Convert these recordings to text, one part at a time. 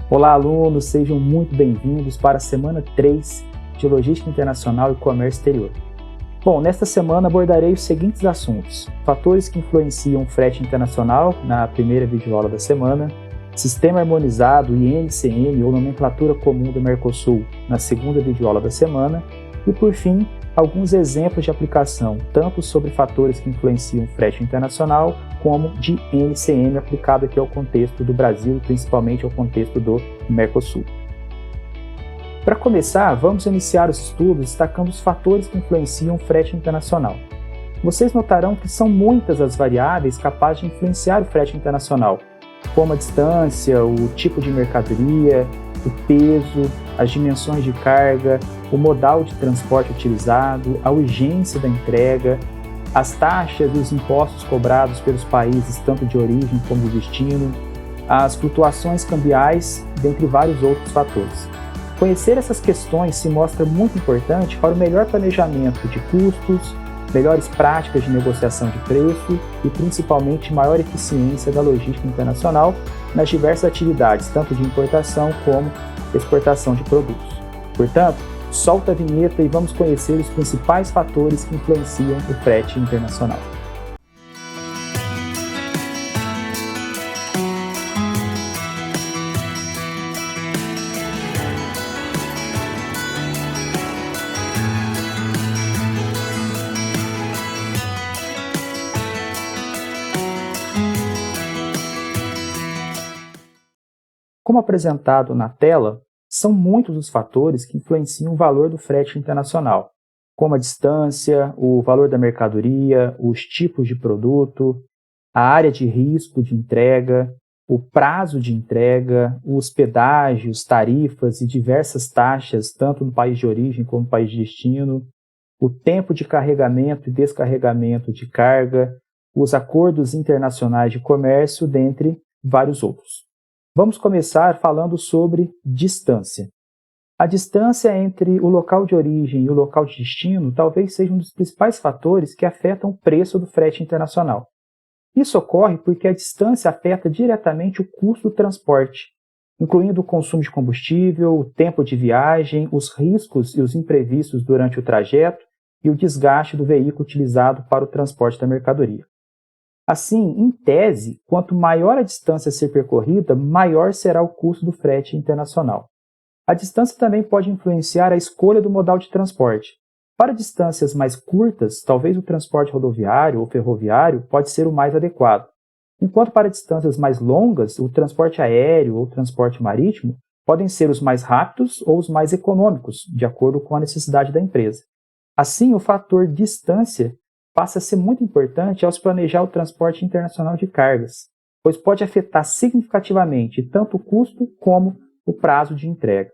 Olá, alunos, sejam muito bem-vindos para a semana 3 de Logística Internacional e Comércio Exterior. Bom, nesta semana abordarei os seguintes assuntos: fatores que influenciam o frete internacional na primeira videoaula da semana, sistema harmonizado e NCM ou nomenclatura comum do Mercosul na segunda videoaula da semana e, por fim, alguns exemplos de aplicação, tanto sobre fatores que influenciam o frete internacional, como de NCM aplicado aqui ao contexto do Brasil, principalmente ao contexto do Mercosul. Para começar, vamos iniciar os estudos destacando os fatores que influenciam o frete internacional. Vocês notarão que são muitas as variáveis capazes de influenciar o frete internacional, como a distância, o tipo de mercadoria, o peso, as dimensões de carga, o modal de transporte utilizado, a urgência da entrega, as taxas e os impostos cobrados pelos países tanto de origem como de destino, as flutuações cambiais, dentre vários outros fatores. Conhecer essas questões se mostra muito importante para o melhor planejamento de custos, melhores práticas de negociação de preço e principalmente maior eficiência da logística internacional nas diversas atividades, tanto de importação como exportação de produtos. Portanto, solta a vinheta e vamos conhecer os principais fatores que influenciam o frete internacional. Como apresentado na tela, são muitos os fatores que influenciam o valor do frete internacional, como a distância, o valor da mercadoria, os tipos de produto, a área de risco de entrega, o prazo de entrega, os pedágios, tarifas e diversas taxas, tanto no país de origem como no país de destino, o tempo de carregamento e descarregamento de carga, os acordos internacionais de comércio, dentre vários outros. Vamos começar falando sobre distância. A distância entre o local de origem e o local de destino talvez seja um dos principais fatores que afetam o preço do frete internacional. Isso ocorre porque a distância afeta diretamente o custo do transporte, incluindo o consumo de combustível, o tempo de viagem, os riscos e os imprevistos durante o trajeto e o desgaste do veículo utilizado para o transporte da mercadoria. Assim, em tese, quanto maior a distância a ser percorrida, maior será o custo do frete internacional. A distância também pode influenciar a escolha do modal de transporte. Para distâncias mais curtas, talvez o transporte rodoviário ou ferroviário pode ser o mais adequado, enquanto para distâncias mais longas, o transporte aéreo ou o transporte marítimo podem ser os mais rápidos ou os mais econômicos, de acordo com a necessidade da empresa. Assim, o fator distância passa a ser muito importante ao se planejar o transporte internacional de cargas, pois pode afetar significativamente tanto o custo como o prazo de entrega.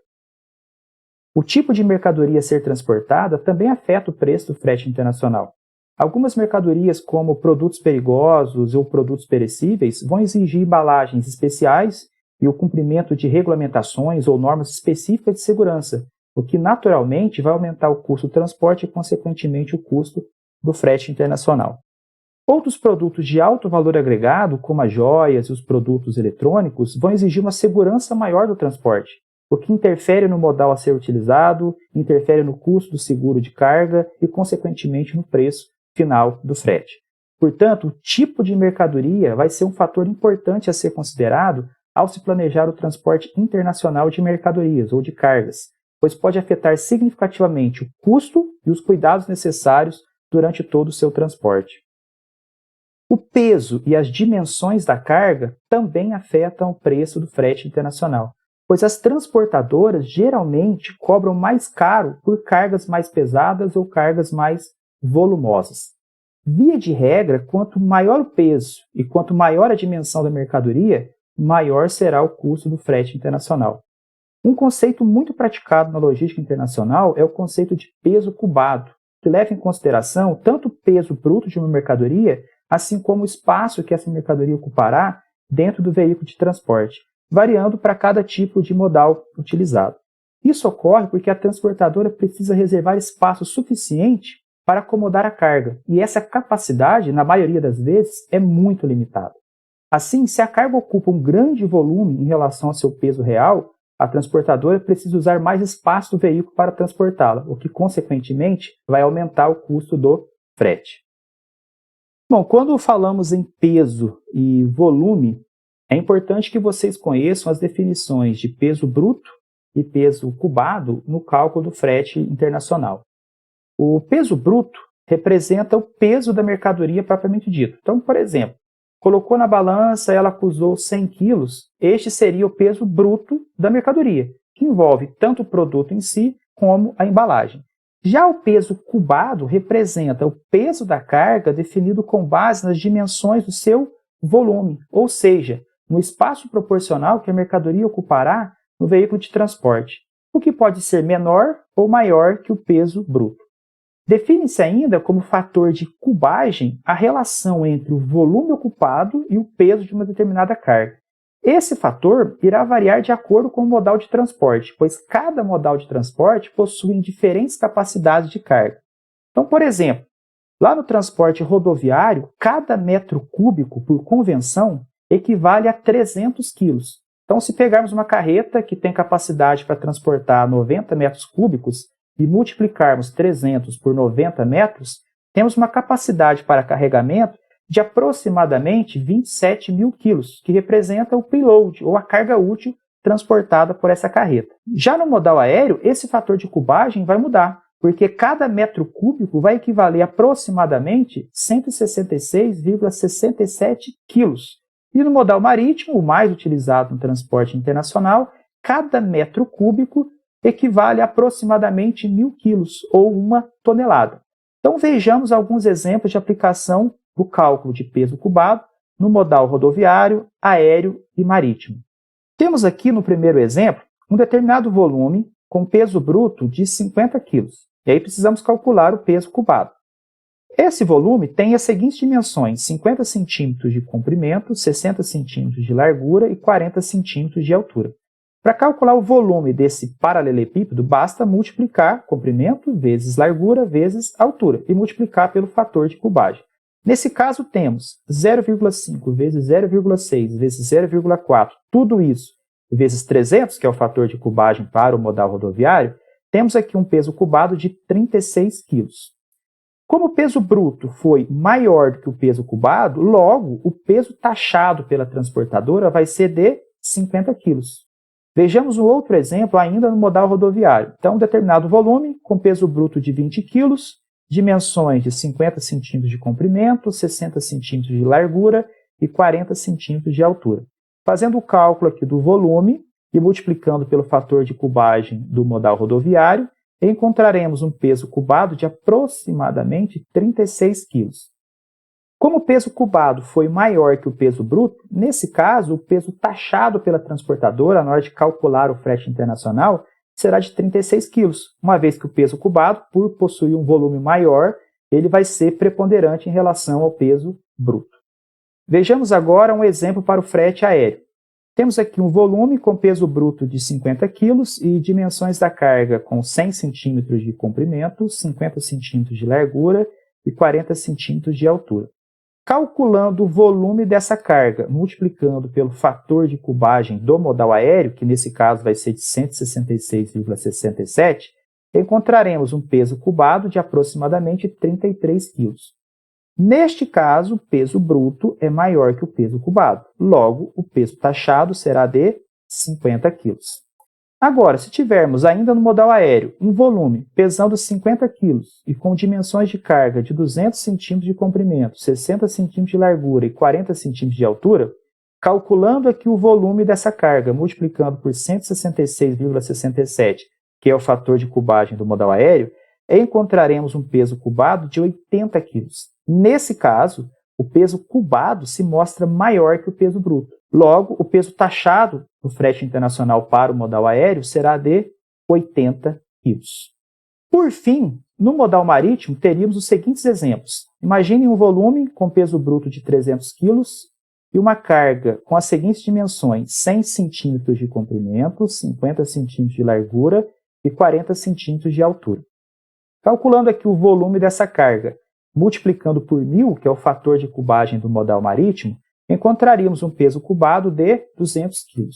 O tipo de mercadoria a ser transportada também afeta o preço do frete internacional. Algumas mercadorias, como produtos perigosos ou produtos perecíveis, vão exigir embalagens especiais e o cumprimento de regulamentações ou normas específicas de segurança, o que naturalmente vai aumentar o custo do transporte e, consequentemente, o custo do frete internacional. Outros produtos de alto valor agregado, como as joias e os produtos eletrônicos, vão exigir uma segurança maior do transporte, o que interfere no modal a ser utilizado, interfere no custo do seguro de carga e, consequentemente, no preço final do frete. Portanto, o tipo de mercadoria vai ser um fator importante a ser considerado ao se planejar o transporte internacional de mercadorias ou de cargas, pois pode afetar significativamente o custo e os cuidados necessários durante todo o seu transporte. O peso e as dimensões da carga também afetam o preço do frete internacional, pois as transportadoras geralmente cobram mais caro por cargas mais pesadas ou cargas mais volumosas. Via de regra, quanto maior o peso e quanto maior a dimensão da mercadoria, maior será o custo do frete internacional. Um conceito muito praticado na logística internacional é o conceito de peso cubado, que leva em consideração tanto o peso bruto de uma mercadoria, assim como o espaço que essa mercadoria ocupará dentro do veículo de transporte, variando para cada tipo de modal utilizado. Isso ocorre porque a transportadora precisa reservar espaço suficiente para acomodar a carga, e essa capacidade, na maioria das vezes, é muito limitada. Assim, se a carga ocupa um grande volume em relação ao seu peso real, a transportadora precisa usar mais espaço do veículo para transportá-la, o que, consequentemente, vai aumentar o custo do frete. Bom, quando falamos em peso e volume, é importante que vocês conheçam as definições de peso bruto e peso cubado no cálculo do frete internacional. O peso bruto representa o peso da mercadoria propriamente dito. Então, por exemplo, colocou na balança, ela acusou 100 quilos, este seria o peso bruto da mercadoria, que envolve tanto o produto em si como a embalagem. Já o peso cubado representa o peso da carga definido com base nas dimensões do seu volume, ou seja, no espaço proporcional que a mercadoria ocupará no veículo de transporte, o que pode ser menor ou maior que o peso bruto. Define-se ainda como fator de cubagem a relação entre o volume ocupado e o peso de uma determinada carga. Esse fator irá variar de acordo com o modal de transporte, pois cada modal de transporte possui diferentes capacidades de carga. Então, por exemplo, lá no transporte rodoviário, cada metro cúbico, por convenção, equivale a 300 quilos. Então, se pegarmos uma carreta que tem capacidade para transportar 90 metros cúbicos e multiplicarmos 300 por 90 metros, temos uma capacidade para carregamento de aproximadamente 27 mil quilos, que representa o payload, ou a carga útil transportada por essa carreta. Já no modal aéreo, esse fator de cubagem vai mudar, porque cada metro cúbico vai equivaler a aproximadamente 166,67 quilos. E no modal marítimo, o mais utilizado no transporte internacional, cada metro cúbico equivale a aproximadamente 1.000 quilos, ou 1 tonelada. Então vejamos alguns exemplos de aplicação do cálculo de peso cubado no modal rodoviário, aéreo e marítimo. Temos aqui no primeiro exemplo um determinado volume com peso bruto de 50 kg. E aí precisamos calcular o peso cubado. Esse volume tem as seguintes dimensões: 50 cm de comprimento, 60 cm de largura e 40 cm de altura. Para calcular o volume desse paralelepípedo, basta multiplicar comprimento vezes largura vezes altura e multiplicar pelo fator de cubagem. Nesse caso, temos 0,5 vezes 0,6 vezes 0,4, tudo isso, vezes 300, que é o fator de cubagem para o modal rodoviário, temos aqui um peso cubado de 36 kg. Como o peso bruto foi maior do que o peso cubado, logo, o peso taxado pela transportadora vai ser de 50 kg. Vejamos um outro exemplo ainda no modal rodoviário. Então, um determinado volume, com peso bruto de 20 kg, dimensões de 50 cm de comprimento, 60 cm de largura e 40 cm de altura. Fazendo o cálculo aqui do volume e multiplicando pelo fator de cubagem do modal rodoviário, encontraremos um peso cubado de aproximadamente 36 kg. Como o peso cubado foi maior que o peso bruto, nesse caso, o peso taxado pela transportadora na hora de calcular o frete internacional será de 36 kg, uma vez que o peso cubado, por possuir um volume maior, ele vai ser preponderante em relação ao peso bruto. Vejamos agora um exemplo para o frete aéreo. Temos aqui um volume com peso bruto de 50 kg e dimensões da carga com 100 cm de comprimento, 50 cm de largura e 40 cm de altura. Calculando o volume dessa carga, multiplicando pelo fator de cubagem do modal aéreo, que nesse caso vai ser de 166,67, encontraremos um peso cubado de aproximadamente 33 kg. Neste caso, o peso bruto é maior que o peso cubado. Logo, o peso taxado será de 50 kg. Agora, se tivermos ainda no modal aéreo um volume pesando 50 kg e com dimensões de carga de 200 cm de comprimento, 60 cm de largura e 40 cm de altura, calculando aqui o volume dessa carga, multiplicando por 166,67, que é o fator de cubagem do modal aéreo, encontraremos um peso cubado de 80 kg. Nesse caso, o peso cubado se mostra maior que o peso bruto. Logo, o peso taxado do frete internacional para o modal aéreo será de 80 kg. Por fim, no modal marítimo, teríamos os seguintes exemplos. Imagine um volume com peso bruto de 300 kg e uma carga com as seguintes dimensões: 100 cm de comprimento, 50 cm de largura e 40 cm de altura. Calculando aqui o volume dessa carga, multiplicando por 1.000, que é o fator de cubagem do modal marítimo, encontraríamos um peso cubado de 200 kg.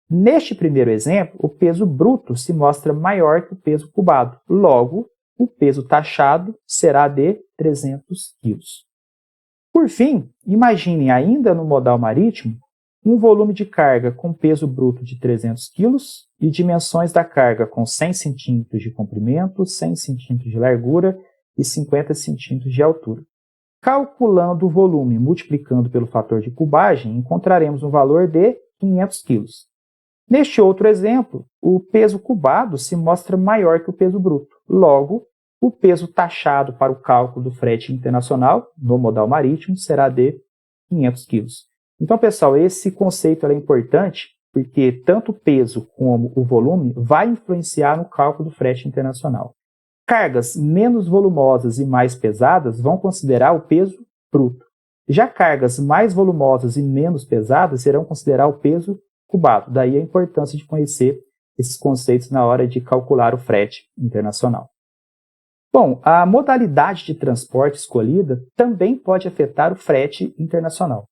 Neste primeiro exemplo, o peso bruto se mostra maior que o peso cubado. Logo, o peso taxado será de 300 kg. Por fim, imagine ainda no modal marítimo um volume de carga com peso bruto de 300 kg e dimensões da carga com 100 cm de comprimento, 100 cm de largura e 50 cm de altura. Calculando o volume multiplicando pelo fator de cubagem, encontraremos um valor de 500 kg. Neste outro exemplo, o peso cubado se mostra maior que o peso bruto. Logo, o peso taxado para o cálculo do frete internacional, no modal marítimo, será de 500 kg. Então, pessoal, esse conceito é importante porque tanto o peso como o volume vai influenciar no cálculo do frete internacional. Cargas menos volumosas e mais pesadas vão considerar o peso bruto. Já cargas mais volumosas e menos pesadas irão considerar o peso cubado. Daí a importância de conhecer esses conceitos na hora de calcular o frete internacional. Bom, a modalidade de transporte escolhida também pode afetar o frete internacional.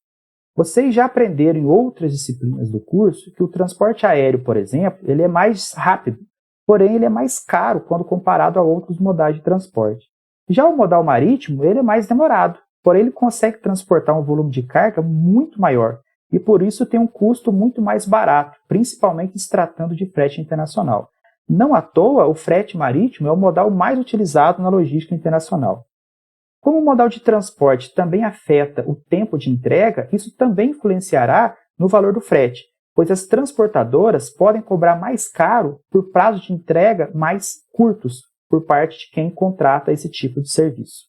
Vocês já aprenderam em outras disciplinas do curso que o transporte aéreo, por exemplo, ele é mais rápido, porém ele é mais caro quando comparado a outros modais de transporte. Já o modal marítimo, ele é mais demorado, porém ele consegue transportar um volume de carga muito maior e por isso tem um custo muito mais barato, principalmente se tratando de frete internacional. Não à toa, o frete marítimo é o modal mais utilizado na logística internacional. Como o modal de transporte também afeta o tempo de entrega, isso também influenciará no valor do frete, pois as transportadoras podem cobrar mais caro por prazos de entrega mais curtos por parte de quem contrata esse tipo de serviço.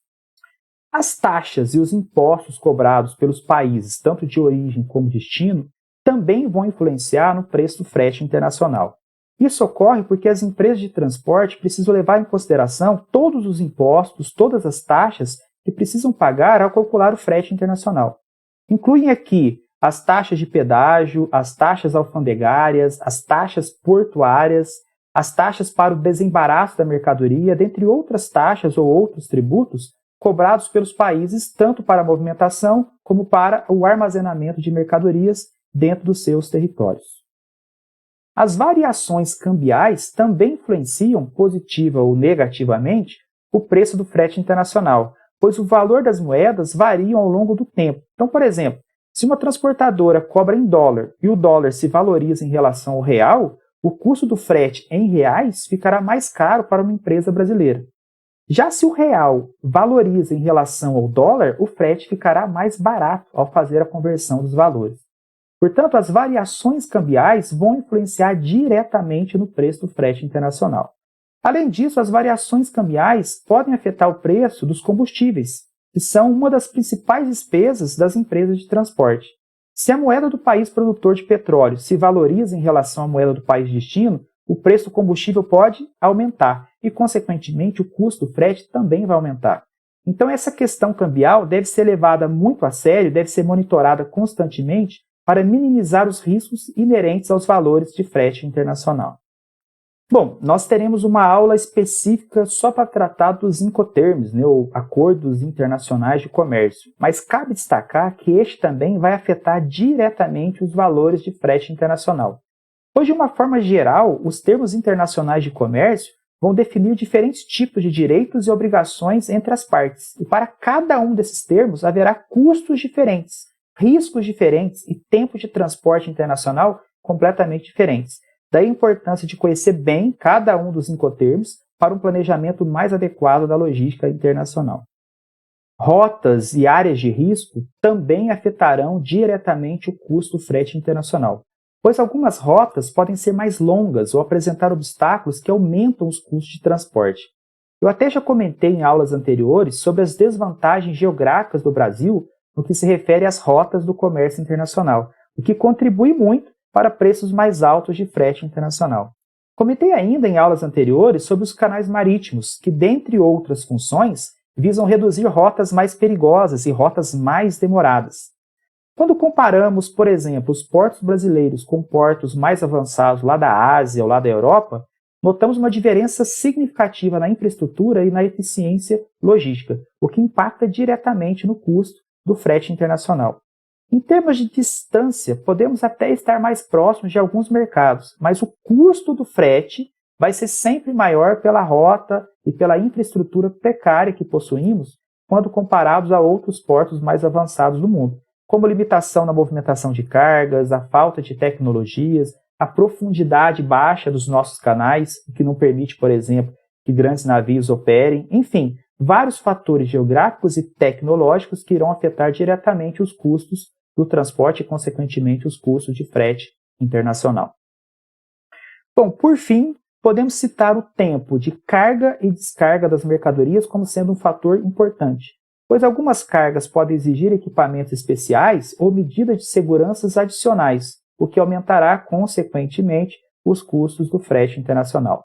As taxas e os impostos cobrados pelos países, tanto de origem como destino, também vão influenciar no preço do frete internacional. Isso ocorre porque as empresas de transporte precisam levar em consideração todos os impostos, todas as taxas que precisam pagar ao calcular o frete internacional. Incluem aqui as taxas de pedágio, as taxas alfandegárias, as taxas portuárias, as taxas para o desembaraço da mercadoria, dentre outras taxas ou outros tributos cobrados pelos países tanto para a movimentação como para o armazenamento de mercadorias dentro dos seus territórios. As variações cambiais também influenciam positiva ou negativamente o preço do frete internacional, pois o valor das moedas varia ao longo do tempo. Então, por exemplo, se uma transportadora cobra em dólar e o dólar se valoriza em relação ao real, o custo do frete em reais ficará mais caro para uma empresa brasileira. Já se o real valoriza em relação ao dólar, o frete ficará mais barato ao fazer a conversão dos valores. Portanto, as variações cambiais vão influenciar diretamente no preço do frete internacional. Além disso, as variações cambiais podem afetar o preço dos combustíveis, que são uma das principais despesas das empresas de transporte. Se a moeda do país produtor de petróleo se valoriza em relação à moeda do país de destino, o preço do combustível pode aumentar e, consequentemente, o custo do frete também vai aumentar. Então, essa questão cambial deve ser levada muito a sério, deve ser monitorada constantemente para minimizar os riscos inerentes aos valores de frete internacional. Bom, nós teremos uma aula específica só para tratar dos Incoterms, ou Acordos Internacionais de Comércio, mas cabe destacar que este também vai afetar diretamente os valores de frete internacional. Pois, de uma forma geral, os termos internacionais de comércio vão definir diferentes tipos de direitos e obrigações entre as partes, e para cada um desses termos haverá custos diferentes, riscos diferentes e tempos de transporte internacional completamente diferentes. Daí a importância de conhecer bem cada um dos Incoterms para um planejamento mais adequado da logística internacional. Rotas e áreas de risco também afetarão diretamente o custo do frete internacional, pois algumas rotas podem ser mais longas ou apresentar obstáculos que aumentam os custos de transporte. Eu até já comentei em aulas anteriores sobre as desvantagens geográficas do Brasil no que se refere às rotas do comércio internacional, o que contribui muito para preços mais altos de frete internacional. Comentei ainda em aulas anteriores sobre os canais marítimos, que, dentre outras funções, visam reduzir rotas mais perigosas e rotas mais demoradas. Quando comparamos, por exemplo, os portos brasileiros com portos mais avançados lá da Ásia ou lá da Europa, notamos uma diferença significativa na infraestrutura e na eficiência logística, o que impacta diretamente no custo do frete internacional. Em termos de distância, podemos até estar mais próximos de alguns mercados, mas o custo do frete vai ser sempre maior pela rota e pela infraestrutura precária que possuímos quando comparados a outros portos mais avançados do mundo, como limitação na movimentação de cargas, a falta de tecnologias, a profundidade baixa dos nossos canais, que não permite, por exemplo, que grandes navios operem, enfim, vários fatores geográficos e tecnológicos que irão afetar diretamente os custos do transporte e, consequentemente, os custos de frete internacional. Bom, por fim, podemos citar o tempo de carga e descarga das mercadorias como sendo um fator importante, pois algumas cargas podem exigir equipamentos especiais ou medidas de segurança adicionais, o que aumentará, consequentemente, os custos do frete internacional.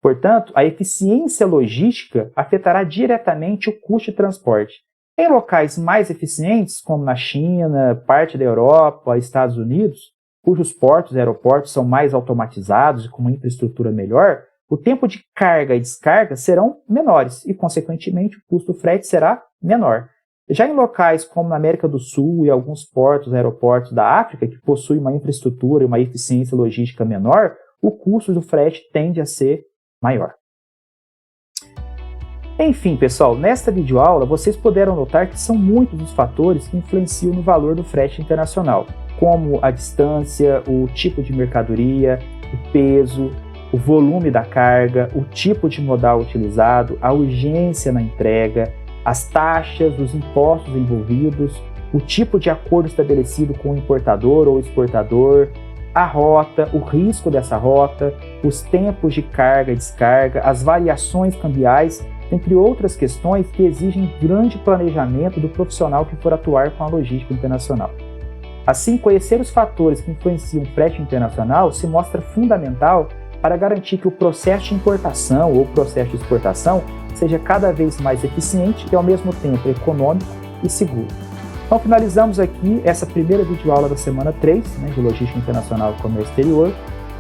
Portanto, a eficiência logística afetará diretamente o custo de transporte. Em locais mais eficientes, como na China, parte da Europa, Estados Unidos, cujos portos e aeroportos são mais automatizados e com uma infraestrutura melhor, o tempo de carga e descarga serão menores e, consequentemente, o custo do frete será menor. Já em locais como na América do Sul e alguns portos e aeroportos da África, que possuem uma infraestrutura e uma eficiência logística menor, o custo do frete tende a ser maior. Enfim, pessoal, nesta videoaula vocês puderam notar que são muitos os fatores que influenciam no valor do frete internacional, como a distância, o tipo de mercadoria, o peso, o volume da carga, o tipo de modal utilizado, a urgência na entrega, as taxas, os impostos envolvidos, o tipo de acordo estabelecido com o importador ou exportador, a rota, o risco dessa rota, os tempos de carga e descarga, as variações cambiais, entre outras questões que exigem grande planejamento do profissional que for atuar com a logística internacional. Assim, conhecer os fatores que influenciam o frete internacional se mostra fundamental para garantir que o processo de importação ou processo de exportação seja cada vez mais eficiente e, ao mesmo tempo, econômico e seguro. Então, finalizamos aqui essa primeira videoaula da semana 3, de Logística Internacional e Comércio Exterior.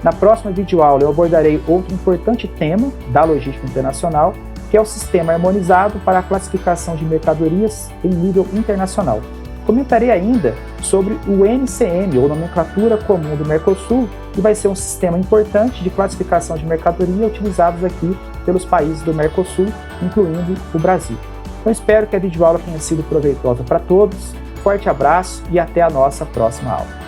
Na próxima videoaula eu abordarei outro importante tema da logística internacional, que é o sistema harmonizado para a classificação de mercadorias em nível internacional. Comentarei ainda sobre o NCM, ou Nomenclatura Comum do Mercosul, que vai ser um sistema importante de classificação de mercadoria utilizados aqui pelos países do Mercosul, incluindo o Brasil. Então espero que a videoaula tenha sido proveitosa para todos. Forte abraço e até a nossa próxima aula.